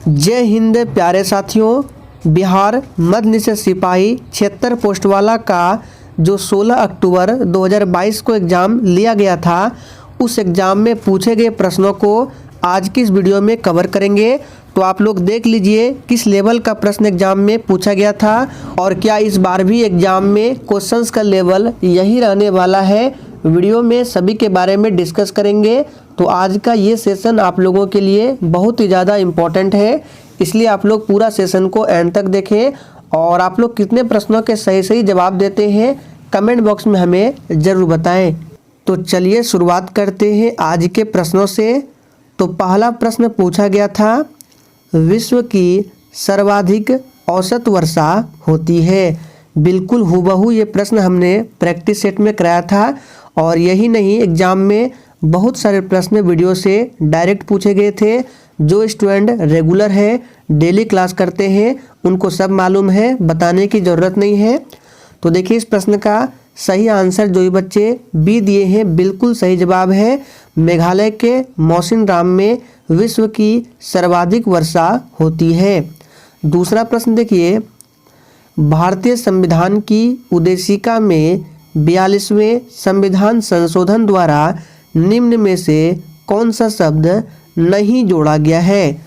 जय हिंद प्यारे साथियों। बिहार मध्य निषेध सिपाही 76 पोस्ट वाला का जो 16 अक्टूबर 2022 को एग्ज़ाम लिया गया था, उस एग्ज़ाम में पूछे गए प्रश्नों को आज की इस वीडियो में कवर करेंगे। तो आप लोग देख लीजिए किस लेवल का प्रश्न एग्जाम में पूछा गया था और क्या इस बार भी एग्जाम में क्वेश्चंस का लेवल यही रहने वाला है। वीडियो में सभी के बारे में डिस्कस करेंगे। तो आज का ये सेशन आप लोगों के लिए बहुत ही ज़्यादा इम्पोर्टेंट है, इसलिए आप लोग पूरा सेशन को एंड तक देखें। और आप लोग कितने प्रश्नों के सही जवाब देते हैं कमेंट बॉक्स में हमें ज़रूर बताएं। तो चलिए शुरुआत करते हैं आज के प्रश्नों से। तो पहला प्रश्न पूछा गया था, विश्व की सर्वाधिक औसत वर्षा होती है। बिल्कुल हूबहू ये प्रश्न हमने प्रैक्टिस सेट में कराया था और यही नहीं, एग्जाम में बहुत सारे प्रश्न वीडियो से डायरेक्ट पूछे गए थे। जो स्टूडेंट रेगुलर है, डेली क्लास करते हैं, उनको सब मालूम है, बताने की ज़रूरत नहीं है। तो देखिए इस प्रश्न का सही आंसर जो ये बच्चे बी दिए हैं, बिल्कुल सही जवाब है। मेघालय के मौसिनराम में विश्व की सर्वाधिक वर्षा होती है। दूसरा प्रश्न देखिए, भारतीय संविधान की उद्देशिका में 42वें संविधान संशोधन द्वारा निम्न में से कौन सा शब्द नहीं जोड़ा गया है।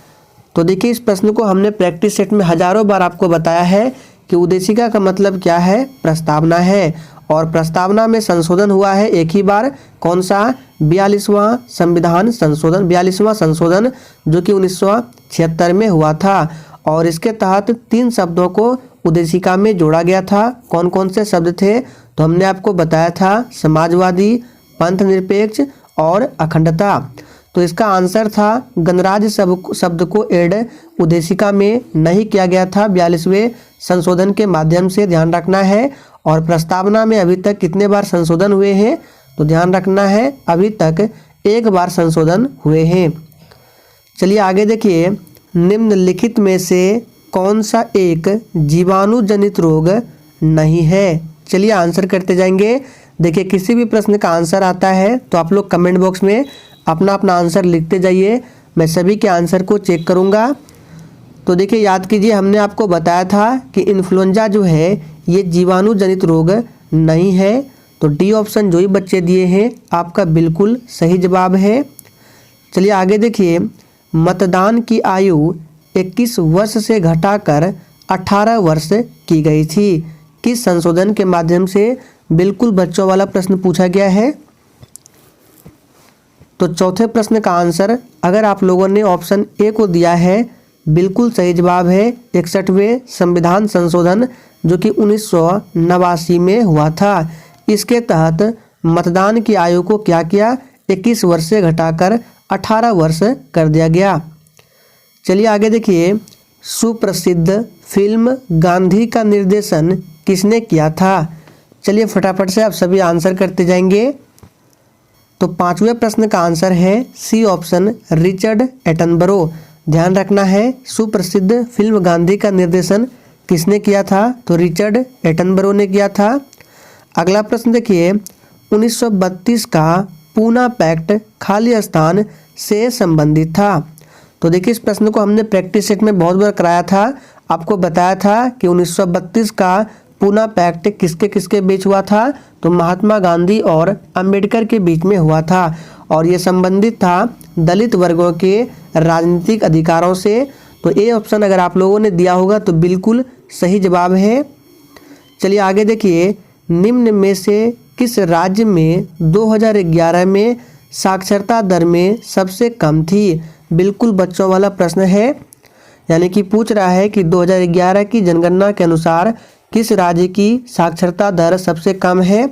तो देखिए इस प्रश्न को हमने प्रैक्टिस सेट में हजारों बार आपको बताया है कि उद्देशिका का मतलब क्या है, प्रस्तावना है। और प्रस्तावना में संशोधन हुआ है एक ही बार, कौन सा, 42वां संविधान संशोधन, 42वां संशोधन जो कि 1976 में हुआ था। और इसके तहत 3 शब्दों को उद्देशिका में जोड़ा गया था। कौन कौन से शब्द थे, तो हमने आपको बताया था, समाजवादी, पंथ निरपेक्ष और अखंडता। तो इसका आंसर था गणराज्य शब्द को ऐड उद्देशिका में नहीं किया गया था 42वें संशोधन के माध्यम से, ध्यान रखना है। और प्रस्तावना में अभी तक कितने बार संशोधन हुए हैं, तो ध्यान रखना है अभी तक 1 बार संशोधन हुए हैं। चलिए आगे देखिए, निम्नलिखित में से कौन सा एक जीवाणु जनित रोग नहीं है। चलिए आंसर करते जाएंगे। देखिए किसी भी प्रश्न का आंसर आता है तो आप लोग कमेंट बॉक्स में अपना अपना आंसर लिखते जाइए, मैं सभी के आंसर को चेक करूंगा। तो देखिए याद कीजिए, हमने आपको बताया था कि इन्फ्लुएंजा जो है ये जीवाणु जनित रोग नहीं है। तो डी ऑप्शन जो ही बच्चे दिए हैं आपका बिल्कुल सही जवाब है। चलिए आगे देखिए, मतदान की आयु 21 वर्ष से घटाकर 18 वर्ष की गई थी। किस संशोधन के माध्यम से, बिल्कुल बच्चों वाला प्रश्न पूछा गया है। तो चौथे प्रश्न का आंसर अगर आप लोगों ने ऑप्शन ए को दिया है, बिल्कुल सही जवाब है 61वें संविधान संशोधन जो कि 1989 में हुआ था। इसके तहत मतदान की आयु को क्या किया, 21 वर्ष से घटाकर 18 वर्ष कर दिया गया। चलिए आगे देखिए, सुप्रसिद्ध फिल्म गांधी का निर्देशन किसने किया था। चलिए फटाफट से आप सभी आंसर करते जाएंगे। तो 5वें प्रश्न का आंसर है सी ऑप्शन, रिचर्ड एटनबरो। ध्यान रखना है, सुप्रसिद्ध फिल्म गांधी का निर्देशन किसने किया था, तो रिचर्ड एटनबरो ने किया था। अगला प्रश्न देखिए, 1932 का पूना पैक्ट खाली स्थान से संबंधित था। तो देखिए इस प्रश्न को हमने प्रैक्टिस सेट में बहुत बार कराया था, आपको बताया था कि 1932 का पूना पैक्ट किसके किसके बीच हुआ था, तो महात्मा गांधी और अंबेडकर के बीच में हुआ था। और ये संबंधित था दलित वर्गों के राजनीतिक अधिकारों से। तो ए ऑप्शन अगर आप लोगों ने दिया होगा तो बिल्कुल सही जवाब है। चलिए आगे देखिए, निम्न में से किस राज्य में 2011 में साक्षरता दर में सबसे कम थी। बिल्कुल बच्चों वाला प्रश्न है, यानी कि पूछ रहा है कि 2011 की जनगणना के अनुसार किस राज्य की साक्षरता दर सबसे कम है।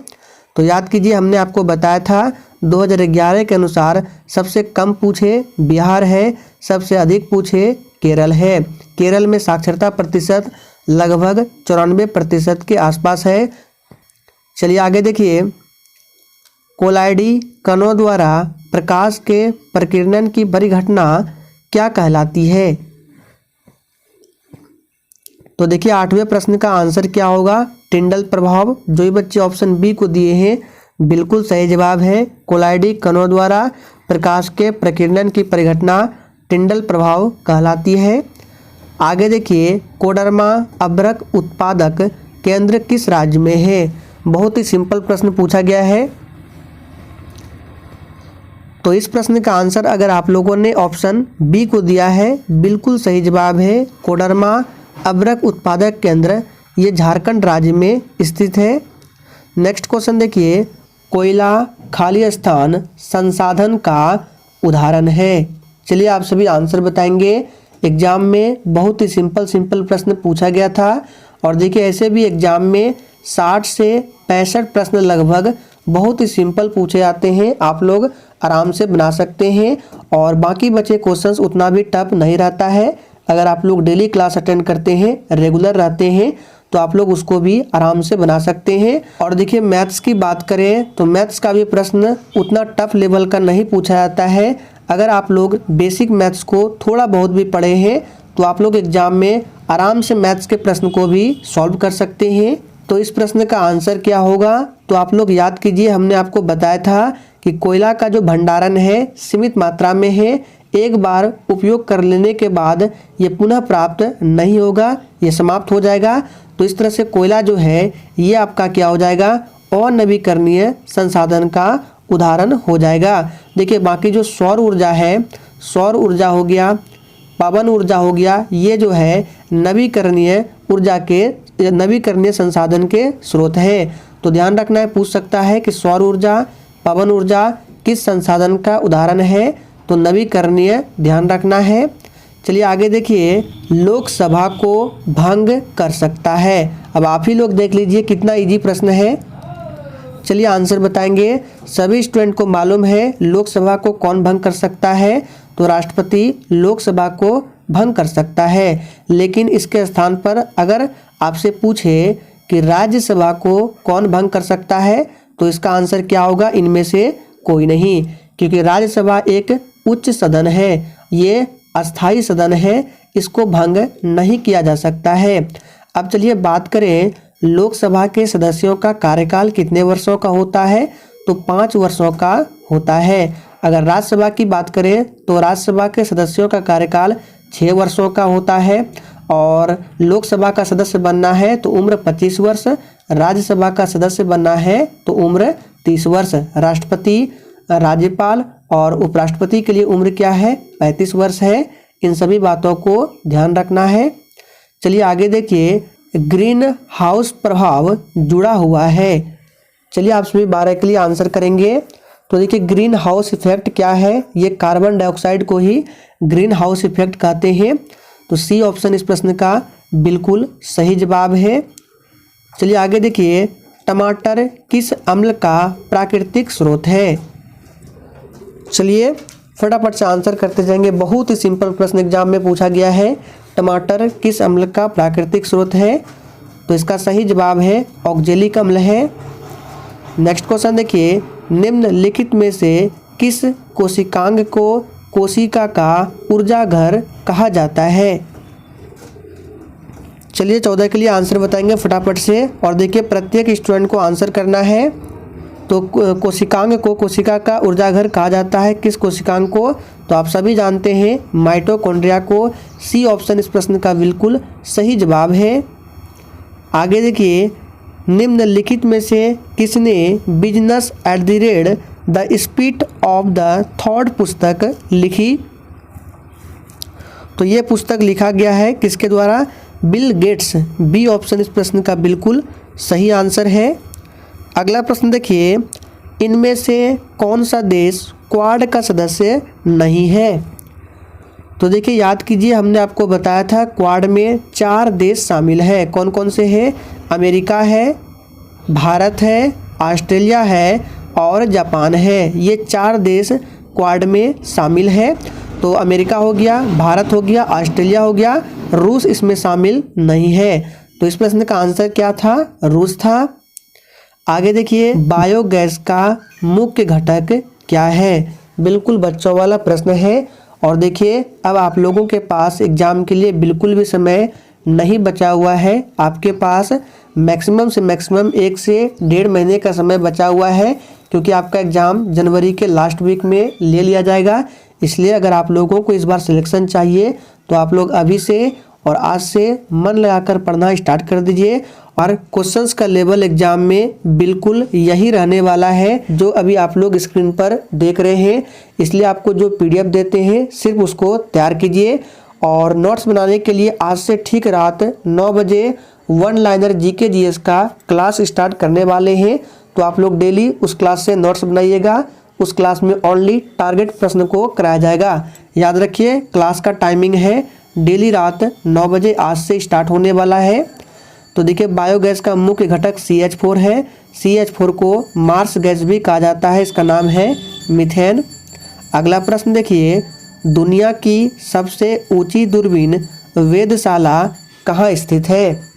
तो याद कीजिए, हमने आपको बताया था 2011 के अनुसार सबसे कम पूछे बिहार है, सबसे अधिक पूछे केरल है। केरल में साक्षरता प्रतिशत लगभग 94% के आसपास है। चलिए आगे देखिए, कोलाइडी कणों द्वारा प्रकाश के प्रकीर्णन की परिघटना क्या कहलाती है। तो देखिए 8वें प्रश्न का आंसर क्या होगा, टिंडल प्रभाव। जो ही बच्चे ऑप्शन बी को दिए हैं बिल्कुल सही जवाब है, कोलाइडी कणों द्वारा प्रकाश के प्रकीर्णन की परिघटना टिंडल प्रभाव कहलाती है। आगे देखिए, कोडरमा अभ्रक उत्पादक केंद्र किस राज्य में है? बहुत ही सिंपल प्रश्न पूछा गया है। तो इस प्रश्न का आंसर अगर आप लोगों ने ऑप्शन बी को दिया है, बिल्कुल सही जवाब है कोडरमा अभ्रक उत्पादक केंद्र, ये झारखंड राज्य में स्थित है। नेक्स्ट क्वेश्चन देखिए, कोयला खाली स्थान संसाधन का उदाहरण है। चलिए आप सभी आंसर बताएंगे। एग्जाम में बहुत ही सिंपल प्रश्न पूछा गया था और देखिए ऐसे भी एग्जाम में 60 से 65 प्रश्न लगभग बहुत ही सिंपल पूछे जाते हैं, आप लोग आराम से बना सकते हैं और बाकी बचे क्वेश्चंस उतना भी टफ नहीं रहता है। अगर आप लोग डेली क्लास अटेंड करते हैं, रेगुलर रहते हैं, तो आप लोग उसको भी आराम से बना सकते हैं। और देखिए मैथ्स की बात करें तो मैथ्स का भी प्रश्न उतना टफ लेवल का नहीं पूछा जाता है। अगर आप लोग बेसिक मैथ्स को थोड़ा बहुत भी पढ़े हैं तो आप लोग एग्जाम में आराम से मैथ्स के प्रश्न को भी सॉल्व कर सकते हैं। तो इस प्रश्न का आंसर क्या होगा? तो आप लोग याद कीजिए, हमने आपको बताया था कि कोयला का जो भंडारण है सीमित मात्रा में है, एक बार उपयोग कर लेने के बाद ये पुनः प्राप्त नहीं होगा, ये समाप्त हो जाएगा। तो इस तरह से कोयला जो है ये आपका क्या हो जाएगा? अनवीकरणीय संसाधन का उदाहरण हो जाएगा। देखिए बाकी जो सौर ऊर्जा है, सौर ऊर्जा हो गया, पवन ऊर्जा हो गया, ये जो है नवीकरणीय ऊर्जा के नवीकरणीय संसाधन के स्रोत है। तो ध्यान रखना है, पूछ सकता है कि सौर ऊर्जा, पवन ऊर्जा किस संसाधन का उदाहरण है? तो नवीकरणीय ध्यान रखना है। चलिए आगे देखिए, लोकसभा को भंग कर सकता है। अब आप ही लोग देख लीजिए कितना इजी प्रश्न है। चलिए आंसर बताएंगे। सभी स्टूडेंट को मालूम है लोकसभा को कौन भंग कर सकता है? तो राष्ट्रपति लोकसभा को भंग कर सकता है। लेकिन इसके स्थान पर अगर आपसे पूछे कि राज्यसभा को कौन भंग कर सकता है, तो इसका आंसर क्या होगा? इनमें से कोई नहीं, क्योंकि राज्यसभा एक उच्च सदन है, ये अस्थाई सदन है, इसको भंग नहीं किया जा सकता है। अब चलिए बात करें, लोकसभा के सदस्यों का कार्यकाल कितने वर्षों का होता है? तो 5 वर्षों का होता है। अगर राज्यसभा की बात करें तो राज्यसभा के सदस्यों का कार्यकाल 6 वर्षों का होता है और लोकसभा का सदस्य बनना है तो उम्र 25 वर्ष, राज्यसभा का सदस्य बनना है तो उम्र 30 वर्ष। राष्ट्रपति, राज्यपाल और उपराष्ट्रपति के लिए उम्र क्या है? 35 वर्ष है। इन सभी बातों को ध्यान रखना है। चलिए आगे देखिए, ग्रीन हाउस प्रभाव जुड़ा हुआ है। चलिए आप सभी 12 के लिए आंसर करेंगे। तो देखिए ग्रीन हाउस इफेक्ट क्या है? ये कार्बन डाइऑक्साइड को ही ग्रीन हाउस इफेक्ट कहते हैं। तो सी ऑप्शन इस प्रश्न का बिल्कुल सही जवाब है। चलिए आगे देखिए, टमाटर किस अम्ल का प्राकृतिक स्रोत है? चलिए फटाफट से आंसर करते जाएंगे। बहुत ही सिंपल प्रश्न एग्जाम में पूछा गया है, टमाटर किस अम्ल का प्राकृतिक स्रोत है? तो इसका सही जवाब है ऑक्जेलिक अम्ल है। नेक्स्ट क्वेश्चन देखिए, निम्नलिखित में से किस कोशिकांग को कोशिका का ऊर्जा घर कहा जाता है? चलिए 14 के लिए आंसर बताएंगे फटाफट से और देखिए प्रत्येक स्टूडेंट को आंसर करना है। तो कोशिकांग को कोशिका का ऊर्जा घर कहा जाता है। किस कोशिकांग को? तो आप सभी जानते हैं माइटोकॉन्ड्रिया को। सी ऑप्शन इस प्रश्न का बिल्कुल सही जवाब है। आगे देखिए, निम्नलिखित में से किसने business at the rate the speed of the thought पुस्तक लिखी? तो ये पुस्तक लिखा गया है किसके द्वारा? Bill Gates. बी ऑप्शन इस प्रश्न का बिल्कुल सही आंसर है। अगला प्रश्न देखिए, इनमें से कौन सा देश क्वाड का सदस्य नहीं है? तो देखिए याद कीजिए, हमने आपको बताया था क्वाड में 4 देश शामिल है। कौन कौन से हैं? अमेरिका है, भारत है, ऑस्ट्रेलिया है और जापान है। ये 4 देश क्वाड में शामिल है। तो अमेरिका हो गया, भारत हो गया, ऑस्ट्रेलिया हो गया, रूस इसमें शामिल नहीं है। तो इस प्रश्न का आंसर क्या था? रूस था। आगे देखिए, बायोगैस का मुख्य घटक क्या है? बिल्कुल बच्चों वाला प्रश्न है। और देखिए अब आप लोगों के पास एग्जाम के लिए बिल्कुल भी समय नहीं बचा हुआ है। आपके पास मैक्सिमम से मैक्सिमम 1 से 1.5 महीने का समय बचा हुआ है, क्योंकि आपका एग्ज़ाम जनवरी के लास्ट वीक में ले लिया जाएगा। इसलिए अगर आप लोगों को इस बार सिलेक्शन चाहिए तो आप लोग अभी से और आज से मन लगाकर पढ़ना स्टार्ट कर दीजिए। और क्वेश्चंस का लेवल एग्जाम में बिल्कुल यही रहने वाला है जो अभी आप लोग स्क्रीन पर देख रहे हैं। इसलिए आपको जो PDF देते हैं सिर्फ उसको तैयार कीजिए। और नोट्स बनाने के लिए आज से ठीक रात 9 बजे वन लाइनर GK GS का क्लास स्टार्ट करने वाले हैं। तो आप लोग डेली उस क्लास से नोट्स बनाइएगा। उस क्लास में ओनली टारगेट प्रश्न को कराया जाएगा। याद रखिए क्लास का टाइमिंग है डेली रात 9 बजे आज से स्टार्ट होने वाला है। तो देखिए बायोगैस का मुख्य घटक CH4 है। CH4 को मार्स गैस भी कहा जाता है, इसका नाम है मीथेन। अगला प्रश्न देखिए, दुनिया की सबसे ऊंची दूरबीन वेधशाला कहाँ स्थित है?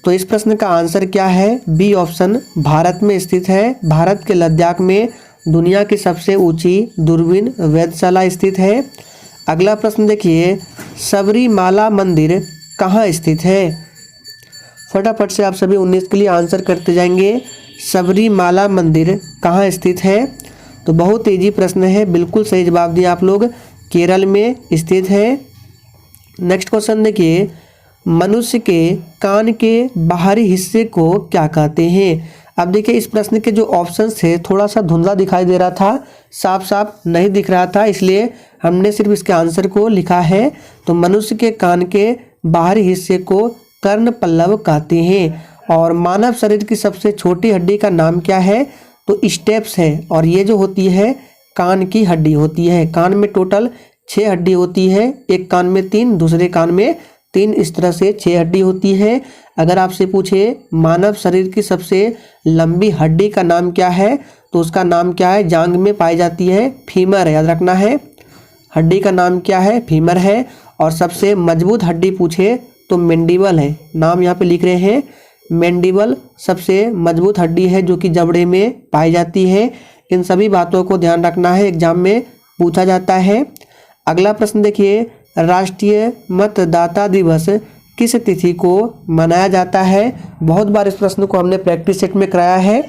तो इस प्रश्न का आंसर क्या है? बी ऑप्शन, भारत में स्थित है। भारत के लद्दाख में दुनिया की सबसे ऊंची दूरबीन वेधशाला स्थित है। अगला प्रश्न देखिए, सबरीमाला मंदिर कहाँ स्थित है? फटाफट से आप सभी 19 के लिए आंसर करते जाएंगे। सबरीमाला मंदिर कहाँ स्थित है? तो बहुत इजी प्रश्न है, बिल्कुल सही जवाब दिया आप लोग, केरल में स्थित है। नेक्स्ट क्वेश्चन देखिए, मनुष्य के कान के बाहरी हिस्से को क्या कहते हैं? अब देखिए इस प्रश्न के जो ऑप्शंस थे थोड़ा सा धुंधला दिखाई दे रहा था, साफ साफ नहीं दिख रहा था, इसलिए हमने सिर्फ इसके आंसर को लिखा है। तो मनुष्य के कान के बाहरी हिस्से को कर्ण पल्लव कहते हैं। और मानव शरीर की सबसे छोटी हड्डी का नाम क्या है? तो स्टेप्स है। और ये जो होती है कान की हड्डी होती है। कान में टोटल 6 हड्डी होती है, एक कान में 3, दूसरे कान में 3, इस तरह से 6 हड्डी होती है। अगर आपसे पूछे मानव शरीर की सबसे लंबी हड्डी का नाम क्या है, तो उसका नाम क्या है? जांघ में पाई जाती है, फीमर, याद रखना है। हड्डी का नाम क्या है? फीमर है। और सबसे मजबूत हड्डी पूछे तो मैंडिबल है, नाम यहाँ पे लिख रहे हैं। मैंडिबल सबसे मजबूत हड्डी है जो कि जबड़े में पाई जाती है। इन सभी बातों को ध्यान रखना है, एग्जाम में पूछा जाता है। अगला प्रश्न देखिए, राष्ट्रीय मतदाता दिवस किस तिथि को मनाया जाता है? बहुत बार इस प्रश्न को हमने प्रैक्टिस सेट में कराया है।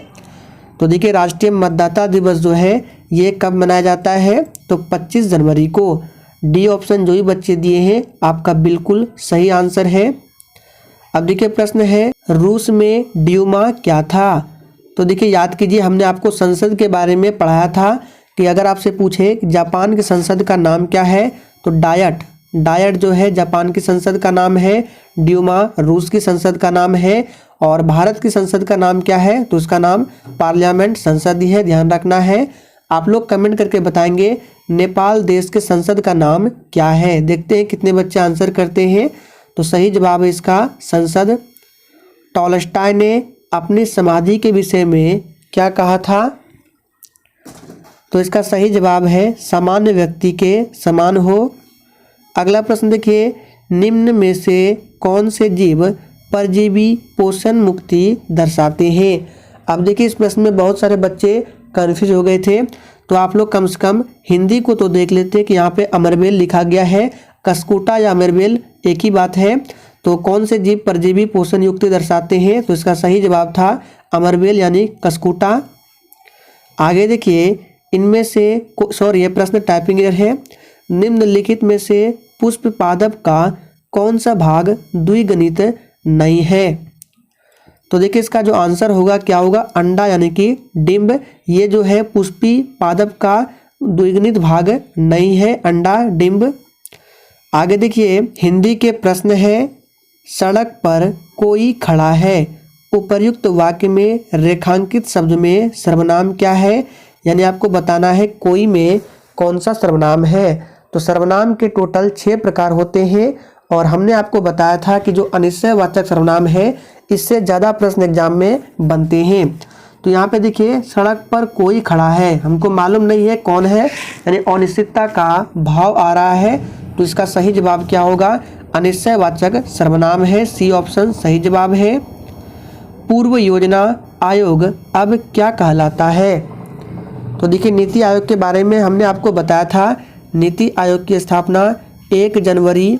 तो देखिए राष्ट्रीय मतदाता दिवस जो है ये कब मनाया जाता है? तो 25 जनवरी को। डी ऑप्शन जो ही बच्चे दिए हैं आपका बिल्कुल सही आंसर है। अब देखिए प्रश्न है, रूस में ड्यूमा क्या था? तो देखिए याद कीजिए हमने आपको संसद के बारे में पढ़ाया था कि अगर आपसे पूछे जापान की संसद का नाम क्या है, तो डायट जो है जापान की संसद का नाम है, ड्यूमा रूस की संसद का नाम है। और भारत की संसद का नाम क्या है? तो उसका नाम पार्लियामेंट संसद ही है, ध्यान रखना है। आप लोग कमेंट करके बताएंगे नेपाल देश के संसद का नाम क्या है। देखते हैं कितने बच्चे आंसर करते हैं। तो सही जवाब है इसका संसद। टॉलस्टॉय ने अपनी समाधि के विषय में क्या कहा था? तो इसका सही जवाब है सामान्य व्यक्ति के समान हो। अगला प्रश्न देखिए, निम्न में से कौन से जीव परजीवी पोषण मुक्ति दर्शाते हैं? अब देखिए इस प्रश्न में बहुत सारे बच्चे कन्फ्यूज हो गए थे, तो आप लोग कम से कम हिंदी को तो देख लेते कि यहाँ पे अमरबेल लिखा गया है, कस्कुटा या अमरबेल एक ही बात है। तो कौन से जीव परजीवी पोषण युक्ति दर्शाते हैं? तो इसका सही जवाब था अमरबेल यानी कस्कुटा। आगे देखिए, इनमें से ये प्रश्न टाइपिंग एरर है। निम्नलिखित में से पुष्प पादप का कौन सा भाग द्विगुणित नहीं है? तो देखिए इसका जो आंसर होगा क्या होगा? अंडा यानी कि डिंब। ये जो है पुष्पी पादप का द्विगुणित भाग नहीं है, अंडा डिंब। आगे देखिए हिंदी के प्रश्न है, सड़क पर कोई खड़ा है, उपर्युक्त वाक्य में रेखांकित शब्द में सर्वनाम क्या है? यानी आपको बताना है कोई में कौन सा सर्वनाम है। तो सर्वनाम के टोटल 6 प्रकार होते हैं और हमने आपको बताया था कि जो अनिश्चयवाचक सर्वनाम है इससे ज़्यादा प्रश्न एग्जाम में बनते हैं। तो यहाँ पे देखिए सड़क पर कोई खड़ा है, हमको मालूम नहीं है कौन है, यानी अनिश्चितता का भाव आ रहा है। तो इसका सही जवाब क्या होगा? अनिश्चयवाचक सर्वनाम है, सी ऑप्शन सही जवाब है। पूर्व योजना आयोग अब क्या कहलाता है? तो देखिए नीति आयोग के बारे में हमने आपको बताया था। नीति आयोग की स्थापना 1 जनवरी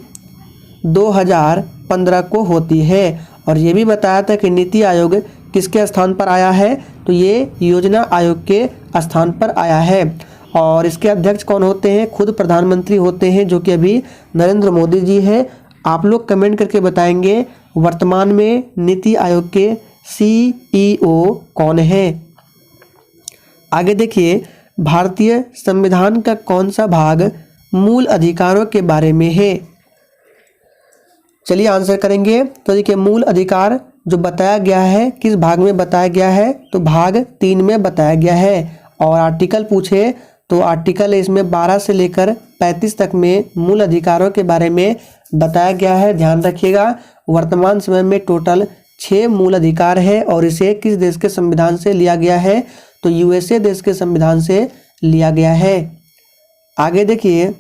2015 को होती है और ये भी बताया था कि नीति आयोग किसके स्थान पर आया है? तो ये योजना आयोग के स्थान पर आया है। और इसके अध्यक्ष कौन होते हैं? खुद प्रधानमंत्री होते हैं, जो कि अभी नरेंद्र मोदी जी हैं। आप लोग कमेंट करके बताएंगे वर्तमान में नीति आयोग के CEO कौन है। आगे देखिए, भारतीय संविधान का कौन सा भाग मूल अधिकारों के बारे में है? चलिए आंसर करेंगे। तो देखिए, मूल अधिकार जो बताया गया है किस भाग में बताया गया है? तो भाग 3 में बताया गया है। और आर्टिकल पूछे तो आर्टिकल इसमें 12 से लेकर 35 तक में मूल अधिकारों के बारे में बताया गया है। ध्यान रखिएगा, वर्तमान समय में टोटल 6 मूल अधिकार है और इसे किस देश के संविधान से लिया गया है? तो USA देश के संविधान से लिया गया है। आगे देखिए,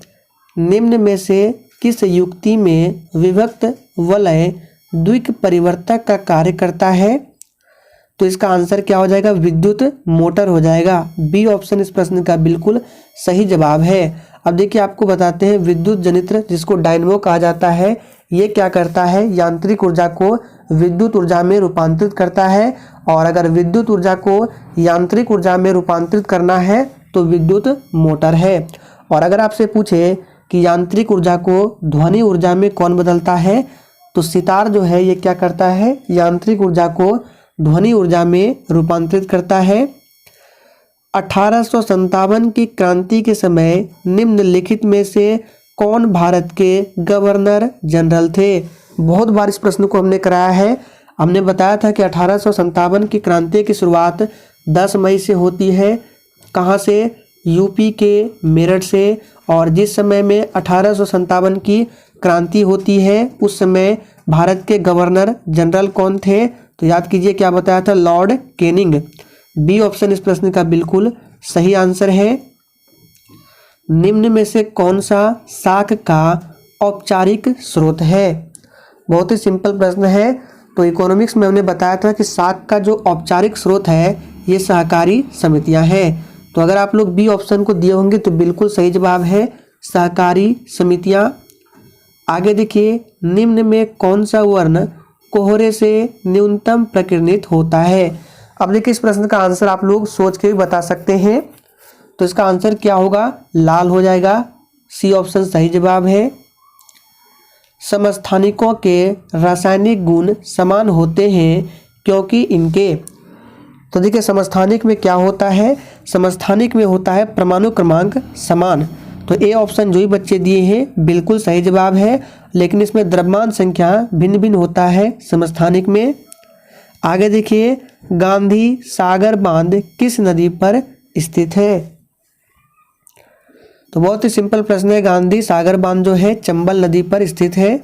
निम्न में से किस युक्ति में विभक्त वलय द्विक परिवर्तक का कार्य करता है? तो इसका आंसर क्या हो जाएगा? विद्युत मोटर हो जाएगा। बी ऑप्शन इस प्रश्न का बिल्कुल सही जवाब है। अब देखिए, आपको बताते हैं, विद्युत जनित्र जिसको डायनमो कहा जाता है, ये क्या करता है? यांत्रिक ऊर्जा को विद्युत ऊर्जा में रूपांतरित करता है। और अगर विद्युत ऊर्जा को यांत्रिक ऊर्जा में रूपांतरित करना है तो विद्युत मोटर है। और अगर आपसे पूछे कि यांत्रिक ऊर्जा को ध्वनि ऊर्जा में कौन बदलता है, तो सितार जो है ये क्या करता है? यांत्रिक ऊर्जा को ध्वनि ऊर्जा में रूपांतरित करता है। 1857 की क्रांति के समय निम्नलिखित में से कौन भारत के गवर्नर जनरल थे? बहुत बार इस प्रश्न को हमने कराया है। हमने बताया था कि 1857 की क्रांति की शुरुआत 10 मई से होती है। कहाँ से? यूपी के मेरठ से। और जिस समय में 1857 की क्रांति होती है उस समय भारत के गवर्नर जनरल कौन थे? तो याद कीजिए, क्या बताया था? Lord Canning. बी ऑप्शन इस प्रश्न का बिल्कुल सही आंसर है। निम्न में से कौन सा साख का औपचारिक स्रोत है? बहुत ही सिंपल प्रश्न है। तो इकोनॉमिक्स में हमने बताया था कि साख का जो औपचारिक स्रोत है ये सहकारी समितियां हैं। तो अगर आप लोग बी ऑप्शन को दिए होंगे तो बिल्कुल सही जवाब है सहकारी समितियां। आगे देखिए, निम्न में कौन सा वर्ण कोहरे से न्यूनतम प्रकीर्णित होता है? अब देखिए, इस प्रश्न का आंसर आप लोग सोच के भी बता सकते हैं। तो इसका आंसर क्या होगा? लाल हो जाएगा। सी ऑप्शन सही जवाब है। समस्थानिकों के रासायनिक गुण समान होते हैं क्योंकि इनके। तो देखिए, समस्थानिक में क्या होता है? समस्थानिक में होता है परमाणु क्रमांक समान। तो ए ऑप्शन जो ही बच्चे दिए हैं बिल्कुल सही जवाब है, लेकिन इसमें द्रव्यमान संख्या भिन्न भिन्न होता है समस्थानिक में। आगे देखिए, गांधी सागर बांध किस नदी पर स्थित है? तो बहुत ही सिंपल प्रश्न है। गांधी सागर बांध जो है चंबल नदी पर स्थित है।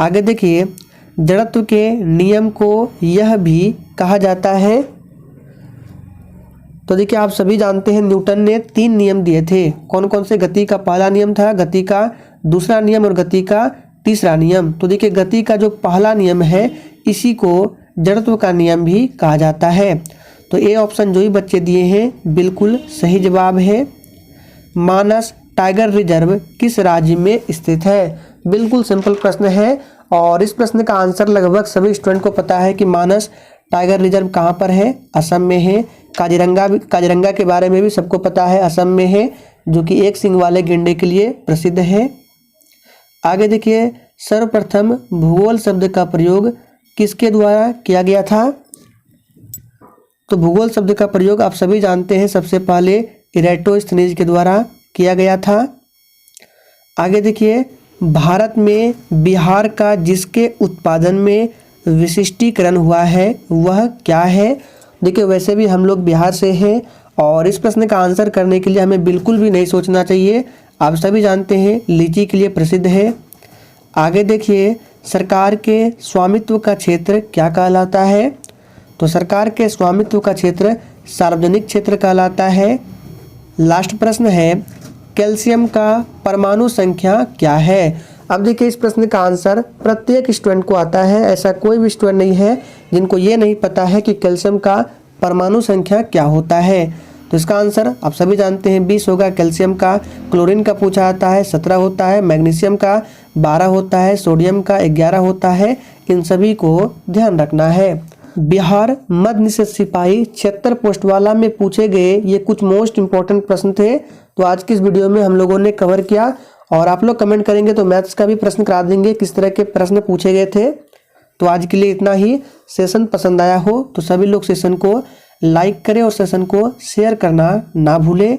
आगे देखिए, जड़त्व के नियम को यह भी कहा जाता है। तो देखिए, आप सभी जानते हैं न्यूटन ने 3 नियम दिए थे। कौन कौन से? गति का पहला नियम था, गति का दूसरा नियम और गति का तीसरा नियम। तो देखिए, गति का जो पहला नियम है इसी को जड़त्व का नियम भी कहा जाता है। तो ए ऑप्शन जो ही बच्चे दिए हैं बिल्कुल सही जवाब है। मानस टाइगर रिजर्व किस राज्य में स्थित है? बिल्कुल सिंपल प्रश्न है और इस प्रश्न का आंसर लगभग सभी स्टूडेंट को पता है कि मानस टाइगर रिजर्व कहाँ पर है? असम में है। काजीरंगा के बारे में भी सबको पता है, असम में है, जो कि एक सींग वाले गेंडे के लिए प्रसिद्ध है। आगे देखिए, सर्वप्रथम भूगोल शब्द का प्रयोग किसके द्वारा किया गया था? तो भूगोल शब्द का प्रयोग आप सभी जानते हैं, सबसे पहले इरेटोस्थनीज के द्वारा किया गया था। आगे देखिए, भारत में बिहार का जिसके उत्पादन में विशिष्टीकरण हुआ है वह क्या है? देखिए, वैसे भी हम लोग बिहार से हैं और इस प्रश्न का आंसर करने के लिए हमें बिल्कुल भी नहीं सोचना चाहिए। आप सभी जानते हैं लीची के लिए प्रसिद्ध है। आगे देखिए, सरकार के स्वामित्व का क्षेत्र क्या कहलाता है? तो सरकार के स्वामित्व का क्षेत्र सार्वजनिक क्षेत्र कहलाता है। लास्ट प्रश्न है, कैल्शियम का परमाणु संख्या क्या है? अब देखिए, इस प्रश्न का आंसर प्रत्येक स्टूडेंट को आता है। ऐसा कोई भी स्टूडेंट नहीं है जिनको ये नहीं पता है कि कैल्शियम का परमाणु संख्या क्या होता है। तो इसका आंसर आप सभी जानते हैं 20 होगा। कैल्शियम का, क्लोरीन का पूछा जाता है 17 होता है, मैग्नीशियम का 12 होता है, सोडियम का 11 होता है। इन सभी को ध्यान रखना है। बिहार मध्य निषेध सिपाही 76 पोस्ट वाला में पूछे गए ये कुछ मोस्ट इंपॉर्टेंट प्रश्न थे। तो आज की इस वीडियो में हम लोगों ने कवर किया, और आप लोग कमेंट करेंगे तो मैथ्स का भी प्रश्न करा देंगे किस तरह के प्रश्न पूछे गए थे। तो आज के लिए इतना ही। सेशन पसंद आया हो तो सभी लोग सेशन को लाइक करें और सेशन को शेयर करना ना भूलें।